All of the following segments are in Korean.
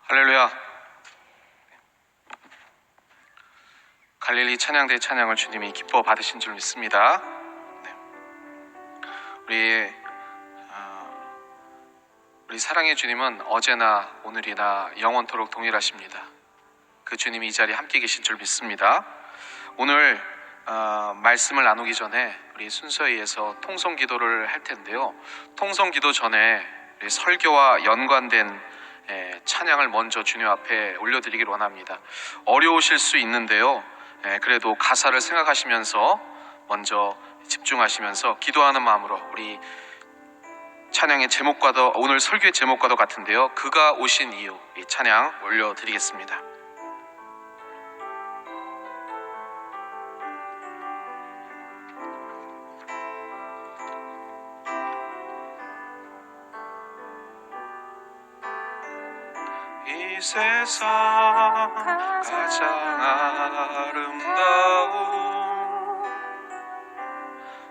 할렐루야. 갈릴리 찬양대 찬양을 주님이 기뻐 받으신 줄 믿습니다. 우리 사랑의 주님은 어제나 오늘이나 영원토록 동일하십니다. 그 주님이 이 자리에 함께 계신 줄 믿습니다. 오늘 말씀을 나누기 전에 우리 순서에서 통성기도를 할 텐데요. 통성기도 전에 우리 설교와 연관된 찬양을 먼저 주님 앞에 올려드리길 원합니다. 어려우실 수 있는데요, 그래도 가사를 생각하시면서 먼저 집중하시면서 기도하는 마음으로 우리 찬양의 제목과도, 오늘 설교의 제목과도 같은데요, 그가 오신 이유, 이 찬양 올려드리겠습니다. 이 세상 가장 아름다운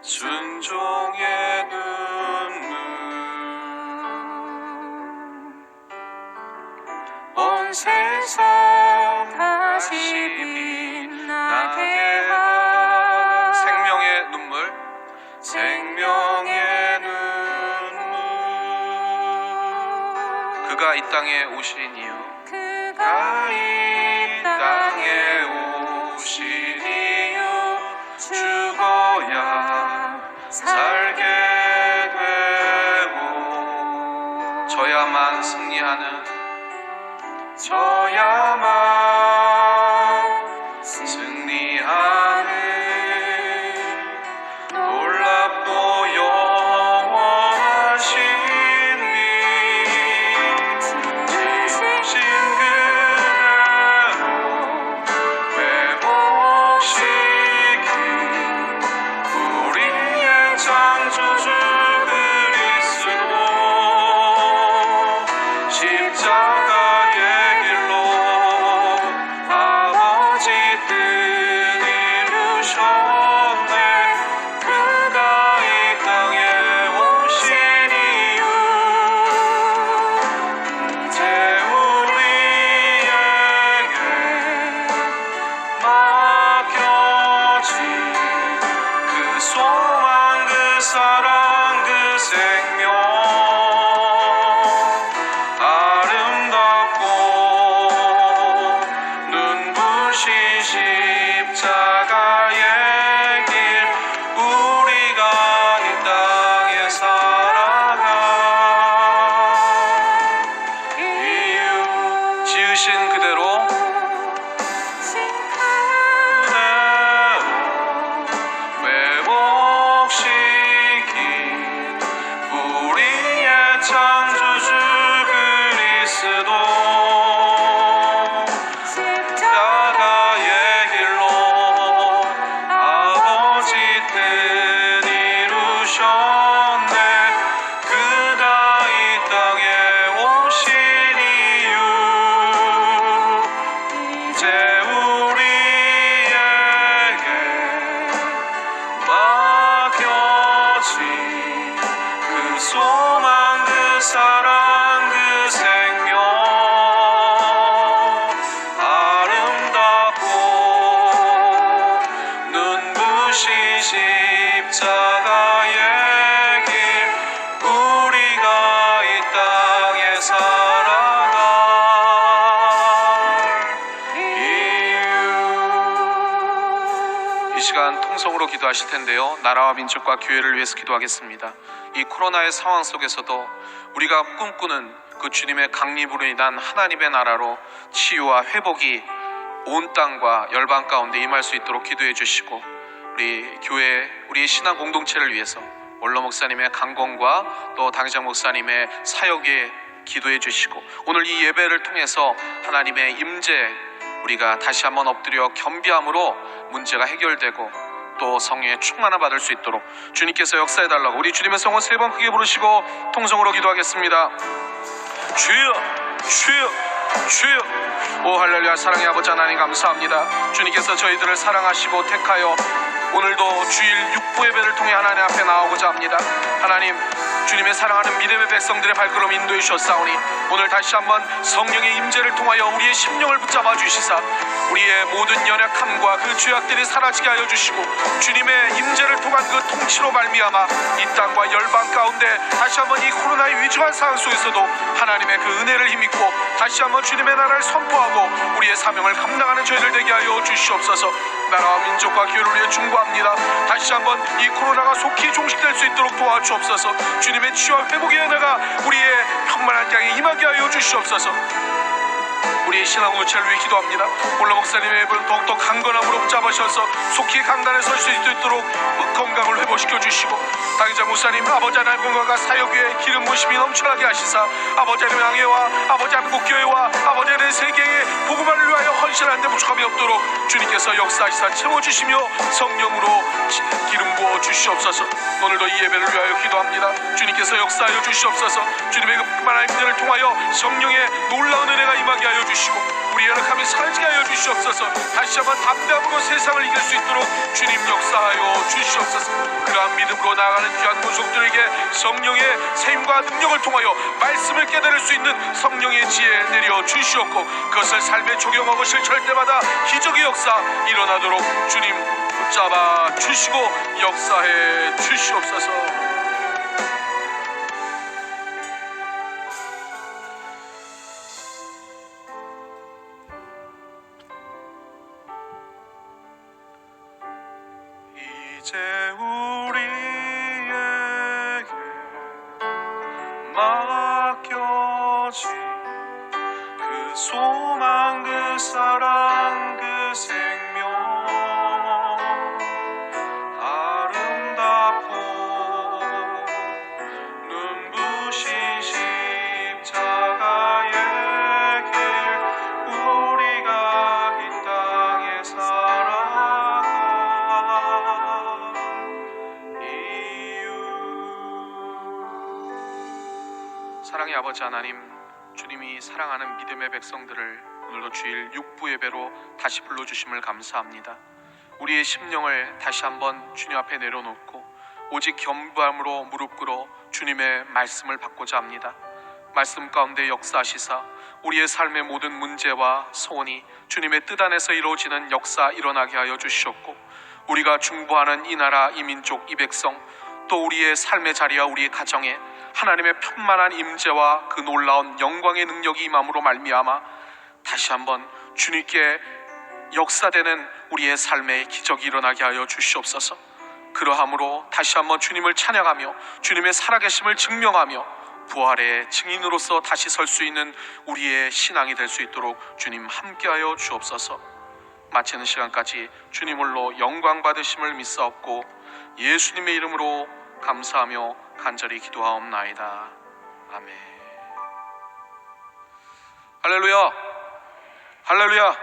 순종의 눈물, 온 세상 다시 빛나게 한 생명의 눈물, 생명의 눈물. 그가 이 땅에 오신 이유, 그가 이 땅에 오신 이유, 죽어야 살게 되고 저야만 승리하는, 저야만 승리하는 놀랍고 영원하신 미 지으신 그대로 회복시킨 우리의 창조주 그리스도, 십자가의 길로 아버지 뜻 이루셨네. 그가 이 땅에 오신 이유, 이제 우리에게 맡겨진 그 소망, 그 사랑, 그 생명, 아름답고 눈부신 십자가의 길, 우리가 이 땅에 살아갈 이유, 지으신 그대로 회복시킨 우리의 창조주 그리스도, 십자가의 길로 아버지 뜻 이루셨네. 그가 이 땅에 오신 이유, 이제 우리에게 맡겨진 그 소망, 그 사랑, 그 생명, 아름답고 눈부신 십자가의 길, 우리가 이 땅에 살아갈 이유. 이 시간 통성으로 기도하실 텐데요, 나라와 민족과 교회를 위해서 기도하겠습니다. 이 코로나의 상황 속에서도 우리가 꿈꾸는 그 주님의 강림으로 인한 하나님의 나라로 치유와 회복이 온 땅과 열방 가운데 임할 수 있도록 기도해 주시고, 우리 교회, 우리 신앙 공동체를 위해서 원로 목사님의 강건과 또 당장 목사님의 사역에 기도해 주시고, 오늘 이 예배를 통해서 하나님의 임재, 우리가 다시 한번 엎드려 겸비함으로 문제가 해결되고 또 성령의 충만함 받을 수 있도록 주님께서 역사해달라고 우리 주님의 성을 3번 크게 부르시고 통성으로 기도하겠습니다. 주여, 주여, 주여. 오 할렐루야. 사랑의 아버지 하나님 감사합니다. 주님께서 저희들을 사랑하시고 택하여 오늘도 주일 육부 예배를 통해 하나님 앞에 나오고자 합니다. 하나님, 주님의 사랑하는 믿음의 백성들의 발걸음 인도해 주셨사오니 오늘 다시 한번 성령의 임재를 통하여 우리의 심령을 붙잡아 주시사 우리의 모든 연약함과 그 죄악들이 사라지게 하여 주시고 주님의 임재를 통한 그 통치로 말미암아 이 땅과 열방 가운데 다시 한번 이 코로나의 위중한 상황 속에서도 하나님의 그 은혜를 힘입고 다시 한번 주님의 나라를 선포하고 우리의 사명을 감당하는 저희들 되게 하여 주시옵소서. 나라와 민족과 교회를 위해 중보합니다. 다시 한번 이 코로나가 속히 종식될 수 있도록 도와주옵소서. 주님의 치유와 회복의 은혜가 우리의 평만한 땅에 임하게 하여 주시옵소서. 우리의 신앙 우체를 위해 기도합니다. 홀로 목사님의 앱을 더욱더 강건함으로 붙잡으셔서 속히 강단에 설 수 있도록 건강을 회복시켜 주시고 당의자 목사님 아버지 하나님 건강과 사역 위에 기름 부으심이 넘쳐나게 하시사 아버지 하나님 양해와 아버지 한국교회와 아버지 하나님 세계의 복음화를 위하여 헌신하는 데 부족함이 없도록 주님께서 역사하시사 채워주시며 성령으로 기름 부어 주시옵소서. 오늘도 이 예배를 위하여 기도합니다. 주님께서 역사하여 주시옵소서. 주님의 그 풍만한 임재를 통하여 성령의 놀라운 은혜가 임하게 하여 주시고 우리의 연약함이 사라지게 하여 주시옵소서. 다시 한번 담대함으로 세상을 이길 수 있도록 주님 역사하여 주시옵소서. 그러한 믿음으로 나아가는 귀한 권속들에게 성령의 세임과 능력을 통하여 말씀을 깨달을 수 있는 성령의 지혜 내려 주시옵고 그것을 삶에 적용하고 실천할 때마다 기적의 역사 일어나도록 주님 붙잡아 주시고 역사해 주시옵소서. 이제 우리에게 맡겨진 그 소망 그 사랑 그 생명 아름답고 눈부신 십자가의 길 우리가 이 땅에 살아가 사랑의 아버지 하나님, 주님이 사랑하는 믿음의 백성들을 오늘도 주일 육부 예배로 다시 불러주심을 감사합니다. 우리의 심령을 다시 한번 주님 앞에 내려놓고 오직 겸부함으로 무릎 꿇어 주님의 말씀을 받고자 합니다. 말씀 가운데 역사하시사 우리의 삶의 모든 문제와 소원이 주님의 뜻 안에서 이루어지는 역사 일어나게 하여 주시옵고 우리가 중보하는 이 나라 이 민족 이 백성 또 우리의 삶의 자리와 우리의 가정에 하나님의 편만한 임재와 그 놀라운 영광의 능력이 임함으로 말미암아 다시 한번 주님께 역사되는 우리의 삶의 기적이 일어나게 하여 주시옵소서. 그러함으로 다시 한번 주님을 찬양하며 주님의 살아계심을 증명하며 부활의 증인으로서 다시 설 수 있는 우리의 신앙이 될 수 있도록 주님 함께하여 주옵소서. 마치는 시간까지 주님 홀로 영광 받으심을 믿사옵고 예수님의 이름으로 감사하며 간절히 기도하옵나이다. 아멘. 할렐루야, 할렐루야.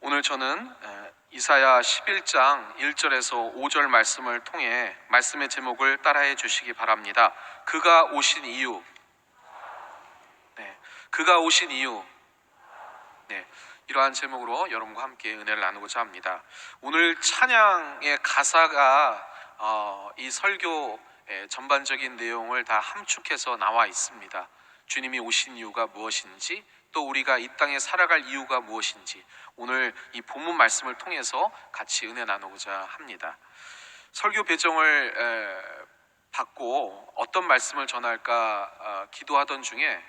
오늘 저는 이사야 11장 1절에서 5절 말씀을 통해 말씀의 제목을 따라해 주시기 바랍니다. 그가 오신 이유. 그가 오신 이유. 이러한 제목으로 여러분과 함께 은혜를 나누고자 합니다. 오늘 찬양의 가사가 이 설교의 전반적인 내용을 다 함축해서 나와 있습니다. 주님이 오신 이유가 무엇인지 또 우리가 이 땅에 살아갈 이유가 무엇인지 오늘 이 본문 말씀을 통해서 같이 은혜 나누고자 합니다. 설교 배정을 받고 어떤 말씀을 전할까 기도하던 중에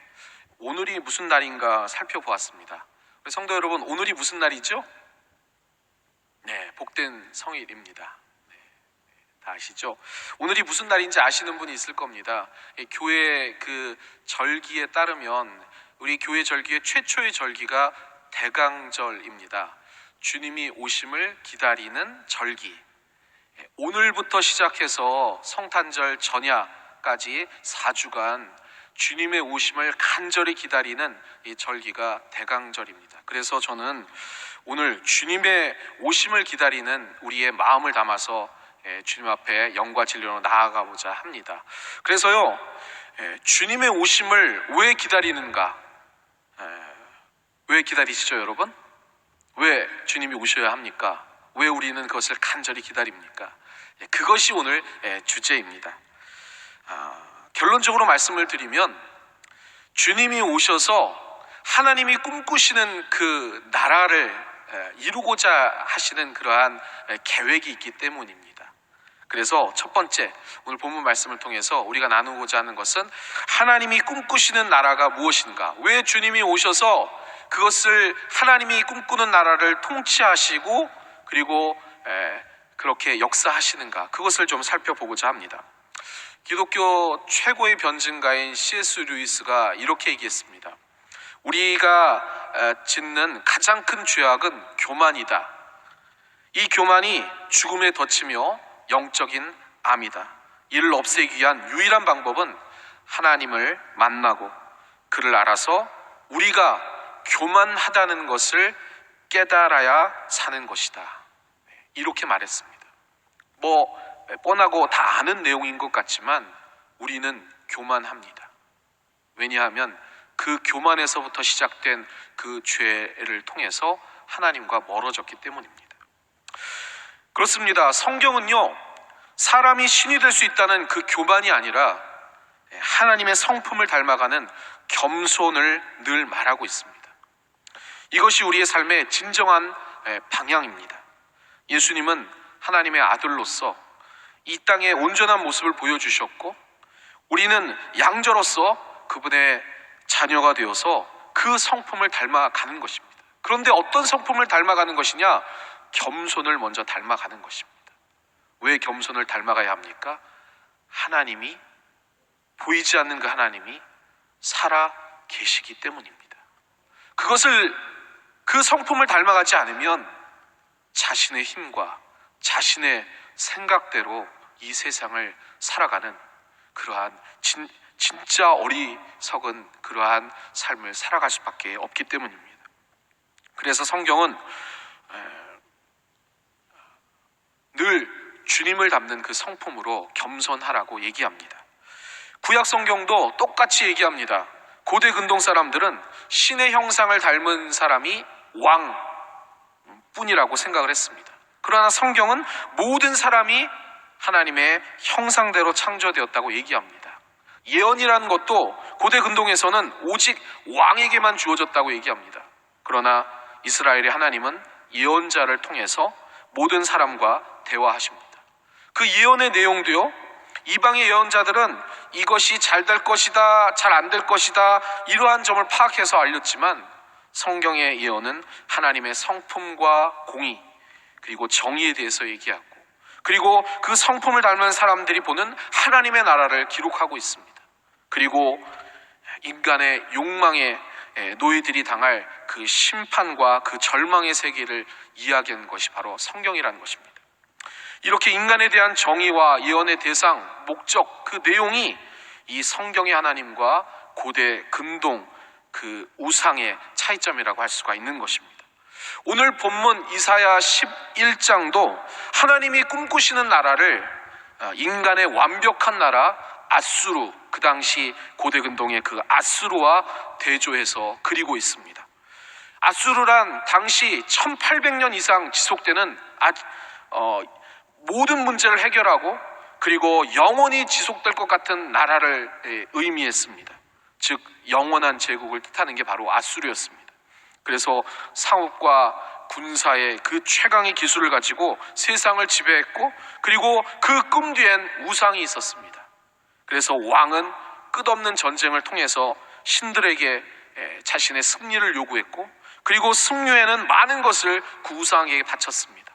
오늘이 무슨 날인가 살펴보았습니다. 우리 성도 여러분, 오늘이 무슨 날이죠? 네, 복된 성일입니다. 다 아시죠? 오늘이 무슨 날인지 아시는 분이 있을 겁니다. 교회 그 절기에 따르면 우리 교회 절기의 최초의 절기가 대강절입니다. 주님이 오심을 기다리는 절기. 오늘부터 시작해서 성탄절 전야까지 4주간 주님의 오심을 간절히 기다리는 이 절기가 대강절입니다. 그래서 저는 오늘 주님의 오심을 기다리는 우리의 마음을 담아서 주님 앞에 영과 진리로 나아가보자 합니다. 그래서요, 주님의 오심을 왜 기다리는가? 왜 기다리시죠, 여러분? 왜 주님이 오셔야 합니까? 왜 우리는 그것을 간절히 기다립니까? 그것이 오늘 주제입니다. 결론적으로 말씀을 드리면 주님이 오셔서 하나님이 꿈꾸시는 그 나라를 이루고자 하시는 그러한 계획이 있기 때문입니다. 그래서 첫 번째, 오늘 본문 말씀을 통해서 우리가 나누고자 하는 것은 하나님이 꿈꾸시는 나라가 무엇인가, 왜 주님이 오셔서 그것을 하나님이 꿈꾸는 나라를 통치하시고 그리고 그렇게 역사하시는가, 그것을 좀 살펴보고자 합니다. 기독교 최고의 변증가인 C.S. 루이스가 이렇게 얘기했습니다. 우리가 짓는 가장 큰 죄악은 교만이다. 이 교만이 죽음에 덧치며 영적인 암이다. 이를 없애기 위한 유일한 방법은 하나님을 만나고 그를 알아서 우리가 교만하다는 것을 깨달아야 사는 것이다. 이렇게 말했습니다. 뻔하고 다 아는 내용인 것 같지만 우리는 교만합니다. 왜냐하면 그 교만에서부터 시작된 그 죄를 통해서 하나님과 멀어졌기 때문입니다. 그렇습니다. 성경은요, 사람이 신이 될 수 있다는 그 교만이 아니라 하나님의 성품을 닮아가는 겸손을 늘 말하고 있습니다. 이것이 우리의 삶의 진정한 방향입니다. 예수님은 하나님의 아들로서 이 땅의 온전한 모습을 보여주셨고 우리는 양자로서 그분의 자녀가 되어서 그 성품을 닮아가는 것입니다. 그런데 어떤 성품을 닮아가는 것이냐? 겸손을 먼저 닮아가는 것입니다. 왜 겸손을 닮아가야 합니까? 하나님이, 보이지 않는 그 하나님이 살아 계시기 때문입니다. 그 성품을 닮아가지 않으면 자신의 힘과 자신의 생각대로 이 세상을 살아가는 그러한 진짜 어리석은 그러한 삶을 살아갈 수밖에 없기 때문입니다. 그래서 성경은 늘 주님을 닮는 그 성품으로 겸손하라고 얘기합니다. 구약 성경도 똑같이 얘기합니다. 고대 근동 사람들은 신의 형상을 닮은 사람이 왕뿐이라고 생각을 했습니다. 그러나 성경은 모든 사람이 하나님의 형상대로 창조되었다고 얘기합니다. 예언이라는 것도 고대 근동에서는 오직 왕에게만 주어졌다고 얘기합니다. 그러나 이스라엘의 하나님은 예언자를 통해서 모든 사람과 대화하십니다. 그 예언의 내용도요, 이방의 예언자들은 이것이 잘 될 것이다, 잘 안 될 것이다, 이러한 점을 파악해서 알렸지만 성경의 예언은 하나님의 성품과 공의 그리고 정의에 대해서 얘기하고 그리고 그 성품을 닮은 사람들이 보는 하나님의 나라를 기록하고 있습니다. 그리고 인간의 욕망에 노예들이 당할 그 심판과 그 절망의 세계를 이야기하는 것이 바로 성경이라는 것입니다. 이렇게 인간에 대한 정의와 예언의 대상, 목적, 그 내용이 이 성경의 하나님과 고대 근동 그 우상의 차이점이라고 할 수가 있는 것입니다. 오늘 본문 이사야 11장도 하나님이 꿈꾸시는 나라를 인간의 완벽한 나라 아수르, 그 당시 고대 근동의 그 아수르와 대조해서 그리고 있습니다. 아수르란 당시 1800년 이상 지속되는 모든 문제를 해결하고 그리고 영원히 지속될 것 같은 나라를 의미했습니다. 즉 영원한 제국을 뜻하는 게 바로 아수르였습니다. 그래서 사업과 군사의 그 최강의 기술을 가지고 세상을 지배했고 그리고 그 꿈 뒤엔 우상이 있었습니다. 그래서 왕은 끝없는 전쟁을 통해서 신들에게 자신의 승리를 요구했고 그리고 승려에는 많은 것을 그 우상에게 바쳤습니다.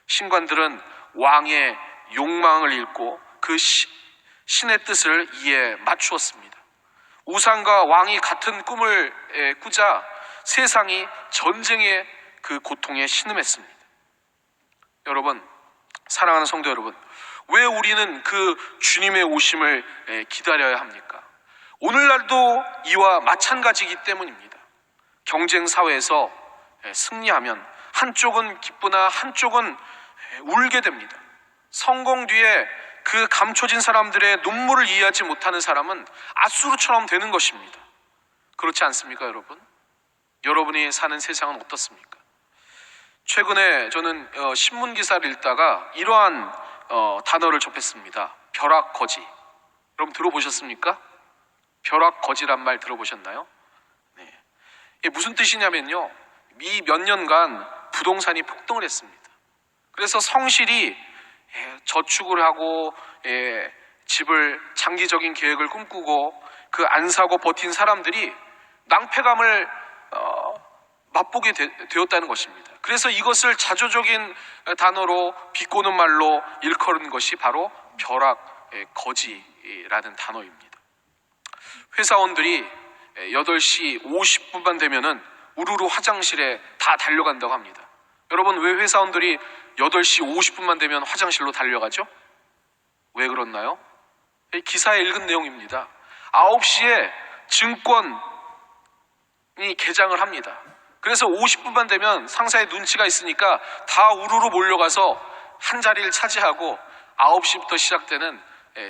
신관들은 왕의 욕망을 읽고 그 신의 뜻을 이에 맞추었습니다. 우상과 왕이 같은 꿈을 꾸자 세상이 전쟁의 그 고통에 신음했습니다. 여러분, 사랑하는 성도 여러분, 왜 우리는 그 주님의 오심을 기다려야 합니까? 오늘날도 이와 마찬가지이기 때문입니다. 경쟁 사회에서 승리하면 한쪽은 기쁘나 한쪽은 울게 됩니다. 성공 뒤에 그 감춰진 사람들의 눈물을 이해하지 못하는 사람은 아수르처럼 되는 것입니다. 그렇지 않습니까, 여러분? 여러분이 사는 세상은 어떻습니까? 최근에 저는 신문 기사를 읽다가 이러한 단어를 접했습니다. 벼락거지. 여러분 들어보셨습니까? 벼락거지란 말 들어보셨나요? 네. 이게 무슨 뜻이냐면요, 이 몇 년간 부동산이 폭등을 했습니다. 그래서 성실히 저축을 하고 집을 장기적인 계획을 꿈꾸고 그 안 사고 버틴 사람들이 낭패감을 맛보게 되었다는 것입니다. 그래서 이것을 자조적인 단어로 비꼬는 말로 일컬은 것이 바로 벼락거지라는 단어입니다. 회사원들이 8시 50분만 되면은 우르르 화장실에 다 달려간다고 합니다. 여러분, 왜 회사원들이 8시 50분만 되면 화장실로 달려가죠? 왜 그렇나요? 기사에 읽은 내용입니다. 9시에 증권이 개장을 합니다. 그래서 50분만 되면 상사의 눈치가 있으니까 다 우르르 몰려가서 한 자리를 차지하고 9시부터 시작되는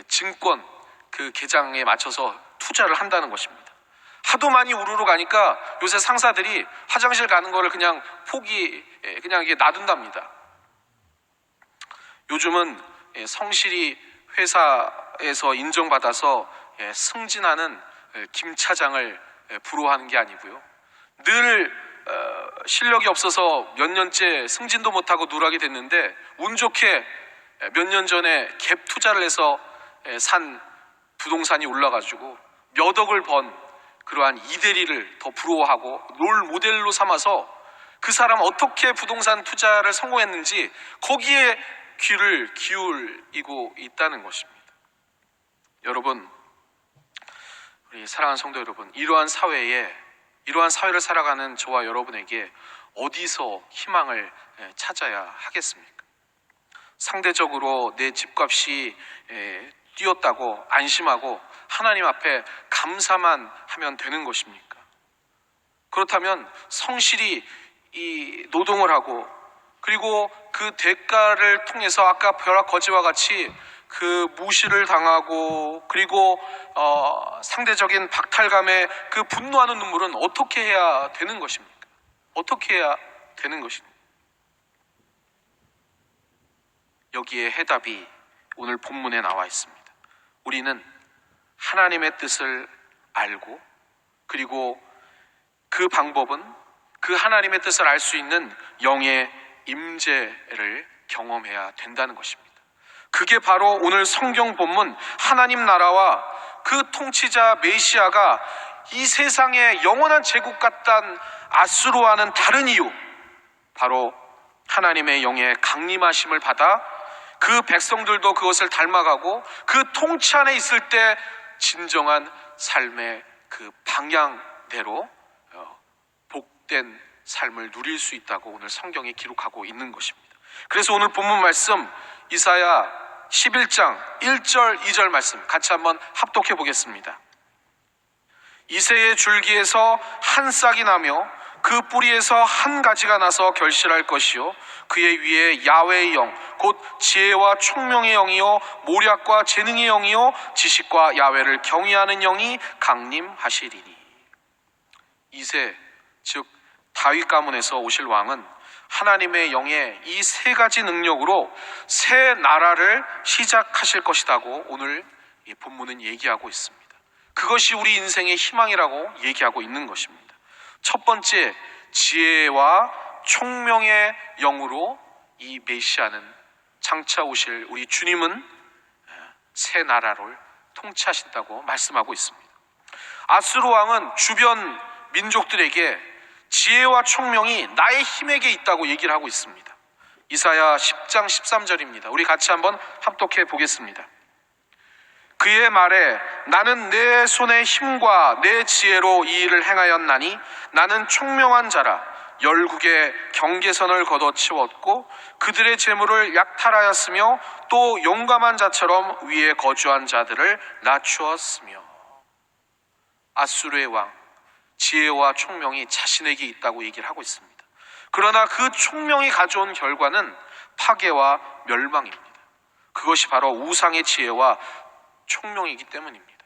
증권 그 개장에 맞춰서 투자를 한다는 것입니다. 하도 많이 우르르 가니까 요새 상사들이 화장실 가는 거를 그냥 그냥 이게 놔둔답니다. 요즘은 성실히 회사에서 인정받아서 승진하는 김 차장을 부러워하는 게 아니고요, 늘 실력이 없어서 몇 년째 승진도 못하고 누락이 됐는데 운 좋게 몇 년 전에 갭 투자를 해서 산 부동산이 올라가지고 몇 억을 번 그러한 이대리를 더 부러워하고 롤 모델로 삼아서 그 사람 어떻게 부동산 투자를 성공했는지 거기에 귀를 기울이고 있다는 것입니다. 여러분, 우리 사랑하는 성도 여러분, 이러한 사회를 살아가는 저와 여러분에게 어디서 희망을 찾아야 하겠습니까? 상대적으로 내 집값이 뛰었다고 안심하고 하나님 앞에 감사만 하면 되는 것입니까? 그렇다면 성실히 이 노동을 하고 그리고 그 대가를 통해서 아까 벼락거지와 같이 그 무시를 당하고 그리고 상대적인 박탈감에 그 분노하는 눈물은 어떻게 해야 되는 것입니까? 어떻게 해야 되는 것입니까? 여기에 해답이 오늘 본문에 나와 있습니다. 우리는 하나님의 뜻을 알고 그리고 그 방법은 그 하나님의 뜻을 알 수 있는 영의 임재를 경험해야 된다는 것입니다. 그게 바로 오늘 성경 본문 하나님 나라와 그 통치자 메시아가 이 세상의 영원한 제국 같단 아수르와는 다른 이유, 바로 하나님의 영의 강림하심을 받아 그 백성들도 그것을 닮아가고 그 통치 안에 있을 때 진정한 삶의 그 방향대로 복된 삶을 누릴 수 있다고 오늘 성경이 기록하고 있는 것입니다. 그래서 오늘 본문 말씀 이사야 11장 1절 2절 말씀 같이 한번 합독해 보겠습니다. 이새의 줄기에서 한 싹이 나며 그 뿌리에서 한 가지가 나서 결실할 것이요 그의 위에 야훼의 영 곧 지혜와 총명의 영이요 모략과 재능의 영이요 지식과 야훼를 경외하는 영이 강림하시리니. 이새 즉 다윗 가문에서 오실 왕은 하나님의 영의 이 세 가지 능력으로 새 나라를 시작하실 것이라고 오늘 이 본문은 얘기하고 있습니다. 그것이 우리 인생의 희망이라고 얘기하고 있는 것입니다. 첫 번째, 지혜와 총명의 영으로 이 메시아는 장차 오실 우리 주님은 새 나라를 통치하신다고 말씀하고 있습니다. 아수르 왕은 주변 민족들에게 지혜와 총명이 나의 힘에게 있다고 얘기를 하고 있습니다. 이사야 10장 13절입니다. 우리 같이 한번 합독해 보겠습니다. 그의 말에 나는 내 손의 힘과 내 지혜로 이 일을 행하였나니 나는 총명한 자라 열국의 경계선을 걷어치웠고 그들의 재물을 약탈하였으며 또 용감한 자처럼 위에 거주한 자들을 낮추었으며. 아수르의 왕 지혜와 총명이 자신에게 있다고 얘기를 하고 있습니다. 그러나 그 총명이 가져온 결과는 파괴와 멸망입니다. 그것이 바로 우상의 지혜와 총명이기 때문입니다.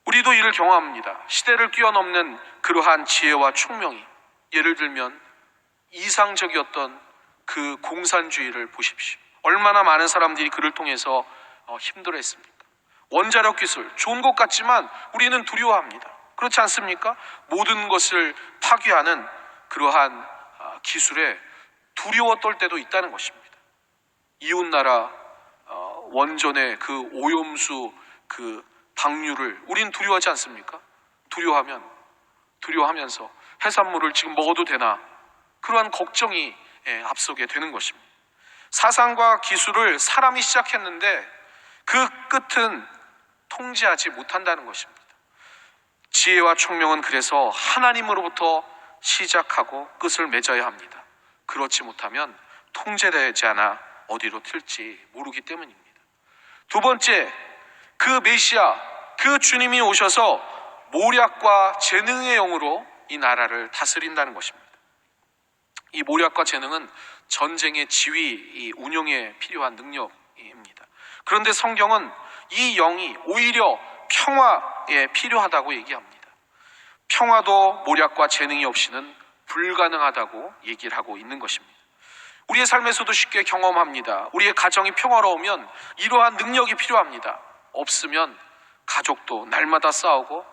우리도 이를 경험합니다. 시대를 뛰어넘는 그러한 지혜와 총명이, 예를 들면 이상적이었던 그 공산주의를 보십시오. 얼마나 많은 사람들이 그를 통해서 힘들어했습니까? 원자력 기술 좋은 것 같지만 우리는 두려워합니다. 그렇지 않습니까? 모든 것을 파괴하는 그러한 기술에 두려워 떨 때도 있다는 것입니다. 이웃나라 원전의 그 오염수 그 방류를 우린 두려워하지 않습니까? 두려워하면서 해산물을 지금 먹어도 되나, 그러한 걱정이 앞서게 되는 것입니다. 사상과 기술을 사람이 시작했는데 그 끝은 통제하지 못한다는 것입니다. 지혜와 총명은 그래서 하나님으로부터 시작하고 끝을 맺어야 합니다. 그렇지 못하면 통제되지 않아 어디로 튈지 모르기 때문입니다. 두 번째, 그 메시아, 그 주님이 오셔서 모략과 재능의 영으로 이 나라를 다스린다는 것입니다. 이 모략과 재능은 전쟁의 지휘, 이 운용에 필요한 능력입니다. 그런데 성경은 이 영이 오히려 평화에 필요하다고 얘기합니다. 평화도 모략과 재능이 없이는 불가능하다고 얘기를 하고 있는 것입니다. 우리의 삶에서도 쉽게 경험합니다. 우리의 가정이 평화로우면 이러한 능력이 필요합니다. 없으면 가족도 날마다 싸우고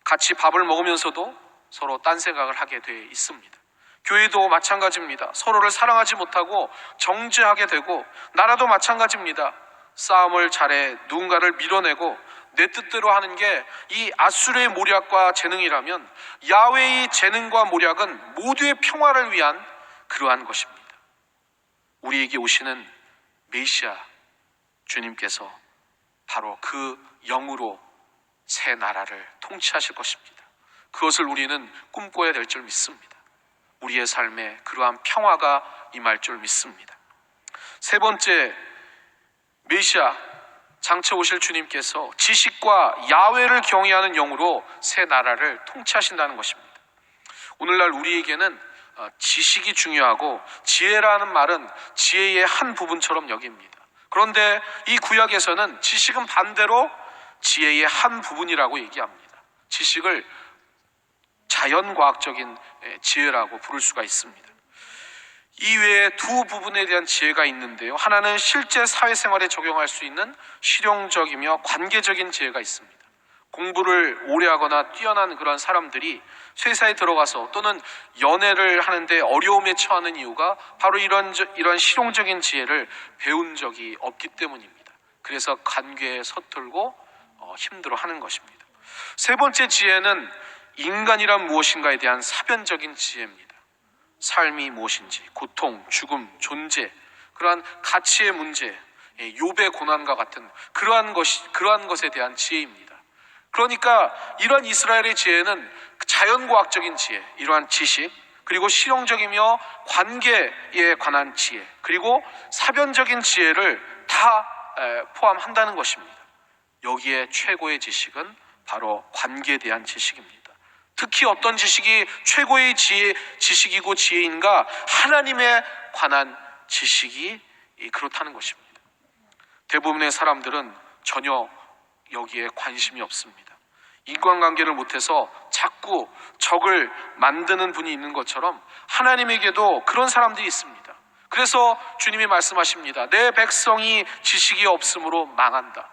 같이 밥을 먹으면서도 서로 딴 생각을 하게 돼 있습니다. 교회도 마찬가지입니다. 서로를 사랑하지 못하고 정죄하게 되고, 나라도 마찬가지입니다. 싸움을 잘해 누군가를 밀어내고 내 뜻대로 하는 게 이 아수르의 모략과 재능이라면, 야훼의 재능과 모략은 모두의 평화를 위한 그러한 것입니다. 우리에게 오시는 메시아 주님께서 바로 그 영으로 새 나라를 통치하실 것입니다. 그것을 우리는 꿈꿔야 될 줄 믿습니다. 우리의 삶에 그러한 평화가 임할 줄 믿습니다. 세 번째, 메시아 장차 오실 주님께서 지식과 야훼를 경외하는 영으로 새 나라를 통치하신다는 것입니다. 오늘날 우리에게는 지식이 중요하고 지혜라는 말은 지혜의 한 부분처럼 여깁니다. 그런데 이 구약에서는 지식은 반대로 지혜의 한 부분이라고 얘기합니다. 지식을 자연과학적인 지혜라고 부를 수가 있습니다. 이외에 두 부분에 대한 지혜가 있는데요. 하나는 실제 사회생활에 적용할 수 있는 실용적이며 관계적인 지혜가 있습니다. 공부를 오래 하거나 뛰어난 그런 사람들이 회사에 들어가서 또는 연애를 하는데 어려움에 처하는 이유가 바로 이런 실용적인 지혜를 배운 적이 없기 때문입니다. 그래서 관계에 서툴고 힘들어하는 것입니다. 세 번째 지혜는 인간이란 무엇인가에 대한 사변적인 지혜입니다. 삶이 무엇인지, 고통, 죽음, 존재, 그러한 가치의 문제, 욥의 고난과 같은 그러한 것에 대한 지혜입니다. 그러니까 이러한 이스라엘의 지혜는 자연과학적인 지혜, 이러한 지식, 그리고 실용적이며 관계에 관한 지혜, 그리고 사변적인 지혜를 다 포함한다는 것입니다. 여기에 최고의 지식은 바로 관계에 대한 지식입니다. 특히 어떤 지식이 최고의 지식이고 지혜인가? 하나님에 관한 지식이 그렇다는 것입니다. 대부분의 사람들은 전혀 여기에 관심이 없습니다. 인간관계를 못해서 자꾸 적을 만드는 분이 있는 것처럼 하나님에게도 그런 사람들이 있습니다. 그래서 주님이 말씀하십니다. 내 백성이 지식이 없으므로 망한다.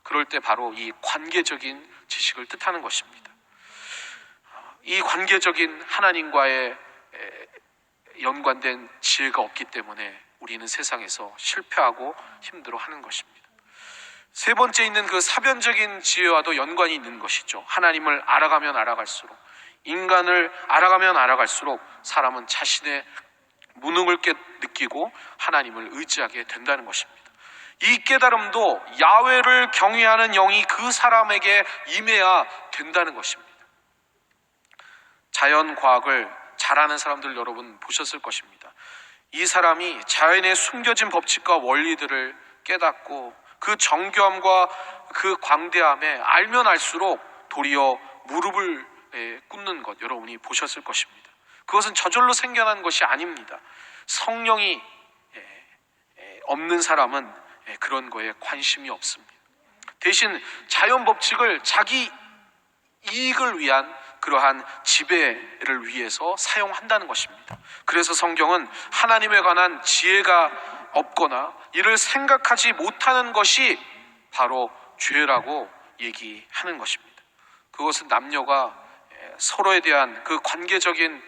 그럴 때 바로 이 관계적인 지식을 뜻하는 것입니다. 이 관계적인 하나님과의 연관된 지혜가 없기 때문에 우리는 세상에서 실패하고 힘들어하는 것입니다. 세 번째 있는 그 사변적인 지혜와도 연관이 있는 것이죠. 하나님을 알아가면 알아갈수록, 인간을 알아가면 알아갈수록 사람은 자신의 무능을 느끼고 하나님을 의지하게 된다는 것입니다. 이 깨달음도 야훼를 경외하는 영이 그 사람에게 임해야 된다는 것입니다. 자연과학을 잘하는 사람들 여러분 보셨을 것입니다. 이 사람이 자연의 숨겨진 법칙과 원리들을 깨닫고 그 정교함과 그 광대함에 알면 알수록 도리어 무릎을 꿇는 것 여러분이 보셨을 것입니다. 그것은 저절로 생겨난 것이 아닙니다. 성령이 없는 사람은 그런 거에 관심이 없습니다. 대신 자연 법칙을 자기 이익을 위한 그러한 지배를 위해서 사용한다는 것입니다. 그래서 성경은 하나님에 관한 지혜가 없거나 이를 생각하지 못하는 것이 바로 죄라고 얘기하는 것입니다. 그것은 남녀가 서로에 대한 그 관계적인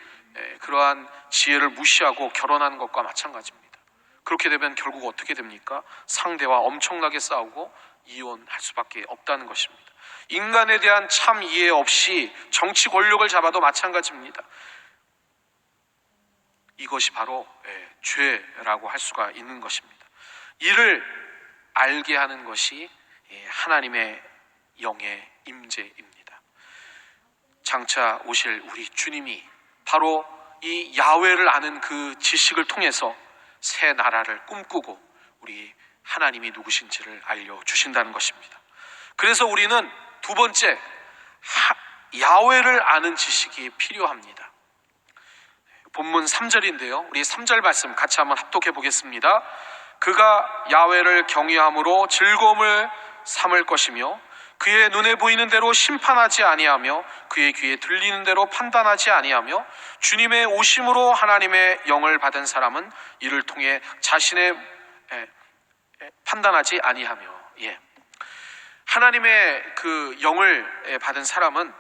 그러한 지혜를 무시하고 결혼하는 것과 마찬가지입니다. 그렇게 되면 결국 어떻게 됩니까? 상대와 엄청나게 싸우고 이혼할 수밖에 없다는 것입니다. 인간에 대한 참 이해 없이 정치 권력을 잡아도 마찬가지입니다. 이것이 바로 죄라고 할 수가 있는 것입니다. 이를 알게 하는 것이 하나님의 영의 임재입니다. 장차 오실 우리 주님이 바로 이 야훼를 아는 그 지식을 통해서 새 나라를 꿈꾸고 우리 하나님이 누구신지를 알려주신다는 것입니다. 그래서 우리는 두 번째, 야훼를 아는 지식이 필요합니다. 본문 3절인데요. 우리 3절 말씀 같이 한번 합독해 보겠습니다. 그가 야훼를 경외함으로 즐거움을 삼을 것이며 그의 눈에 보이는 대로 심판하지 아니하며 그의 귀에 들리는 대로 판단하지 아니하며 주님의 오심으로 하나님의 영을 받은 사람은 이를 통해 자신의 판단하지 아니하며 하나님의 그 영을 받은 사람은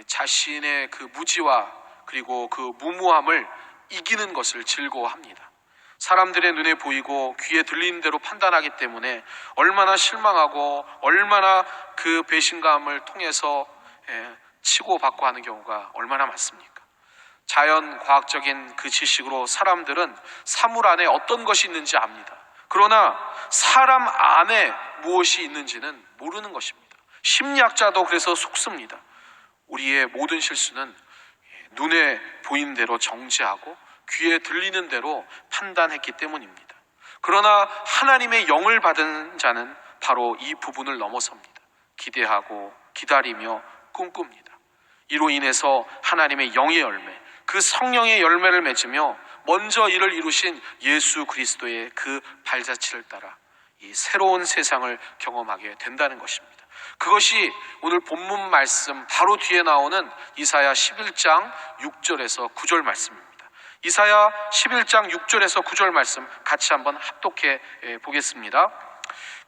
자신의 그 무지와 그리고 그 무모함을 이기는 것을 즐거워합니다. 사람들의 눈에 보이고 귀에 들리는 대로 판단하기 때문에 얼마나 실망하고 얼마나 그 배신감을 통해서 치고받고 하는 경우가 얼마나 많습니까? 자연 과학적인 그 지식으로 사람들은 사물 안에 어떤 것이 있는지 압니다. 그러나 사람 안에 무엇이 있는지는 모르는 것입니다. 심리학자도 그래서 속습니다. 우리의 모든 실수는 눈에 보이는 대로 정죄하고 귀에 들리는 대로 판단했기 때문입니다. 그러나 하나님의 영을 받은 자는 바로 이 부분을 넘어섭니다. 기대하고 기다리며 꿈꿉니다. 이로 인해서 하나님의 영의 열매, 그 성령의 열매를 맺으며 먼저 이를 이루신 예수 그리스도의 그 발자취를 따라 이 새로운 세상을 경험하게 된다는 것입니다. 그것이 오늘 본문 말씀 바로 뒤에 나오는 이사야 11장 6절에서 9절 말씀입니다. 이사야 11장 6절에서 9절 말씀 같이 한번 합독해 보겠습니다.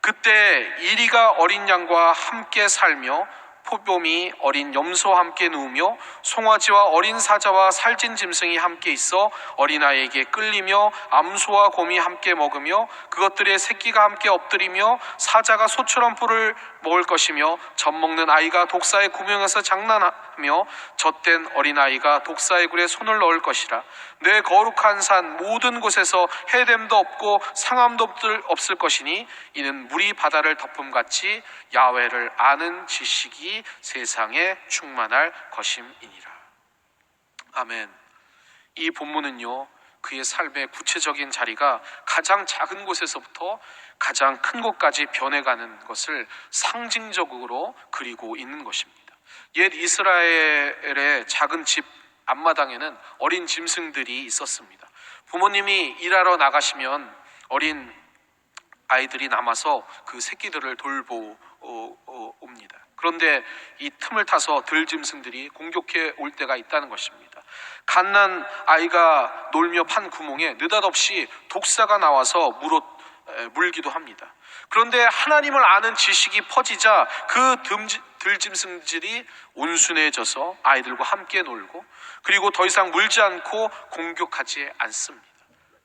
그때 이리가 어린 양과 함께 살며 포돔이 어린 염소와 함께 누우며 송아지와 어린 사자와 살찐 짐승이 함께 있어 어린아이에게 끌리며 암소와 곰이 함께 먹으며 그것들의 새끼가 함께 엎드리며 사자가 소처럼 뿔을 먹을 것이며 젖먹는 아이가 독사의 구멍에서 장난하며 젖된 어린아이가 독사의 굴에 손을 넣을 것이라. 내 거룩한 산 모든 곳에서 해됨도 없고 상함도 없을 것이니 이는 물이 바다를 덮음같이 야훼를 아는 지식이 세상에 충만할 것임이니라. 아멘. 이 본문은요, 그의 삶의 구체적인 자리가 가장 작은 곳에서부터 가장 큰 곳까지 변해가는 것을 상징적으로 그리고 있는 것입니다. 옛 이스라엘의 작은 집 앞마당에는 어린 짐승들이 있었습니다. 부모님이 일하러 나가시면 어린 아이들이 남아서 그 새끼들을 돌보옵니다. 그런데 이 틈을 타서 들짐승들이 공격해 올 때가 있다는 것입니다. 갓난 아이가 놀며 판 구멍에 느닷없이 독사가 나와서 물기도 합니다. 그런데 하나님을 아는 지식이 퍼지자 그 들짐승들이 온순해져서 아이들과 함께 놀고 그리고 더 이상 물지 않고 공격하지 않습니다.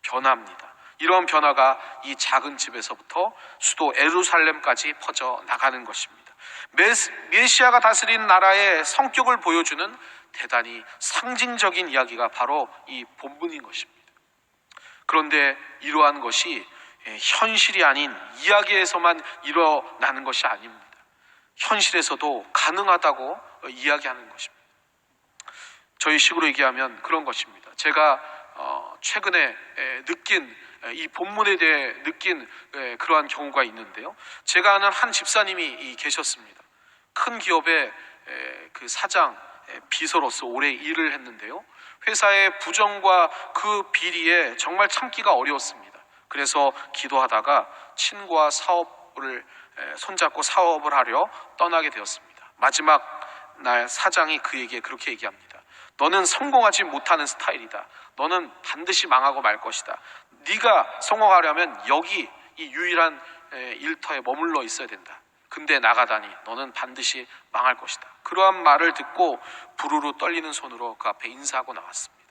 변합니다. 이런 변화가 이 작은 집에서부터 수도 예루살렘까지 퍼져 나가는 것입니다. 메시아가 다스리는 나라의 성격을 보여주는 대단히 상징적인 이야기가 바로 이 본문인 것입니다. 그런데 이러한 것이 현실이 아닌 이야기에서만 일어나는 것이 아닙니다. 현실에서도 가능하다고 이야기하는 것입니다. 저희 식으로 얘기하면 그런 것입니다. 제가 최근에 느낀 이 본문에 대해 느낀 그러한 경우가 있는데요. 제가 아는 한 집사님이 계셨습니다. 큰 기업의 그 사장 비서로서 오래 일을 했는데요. 회사의 부정과 그 비리에 정말 참기가 어려웠습니다. 그래서 기도하다가 친구와 사업을 손잡고 사업을 하려 떠나게 되었습니다. 마지막 날 사장이 그에게 그렇게 얘기합니다. 너는 성공하지 못하는 스타일이다. 너는 반드시 망하고 말 것이다. 네가 성공하려면 여기 이 유일한 일터에 머물러 있어야 된다. 근데 나가다니 너는 반드시 망할 것이다. 그러한 말을 듣고 부르르 떨리는 손으로 그 앞에 인사하고 나왔습니다.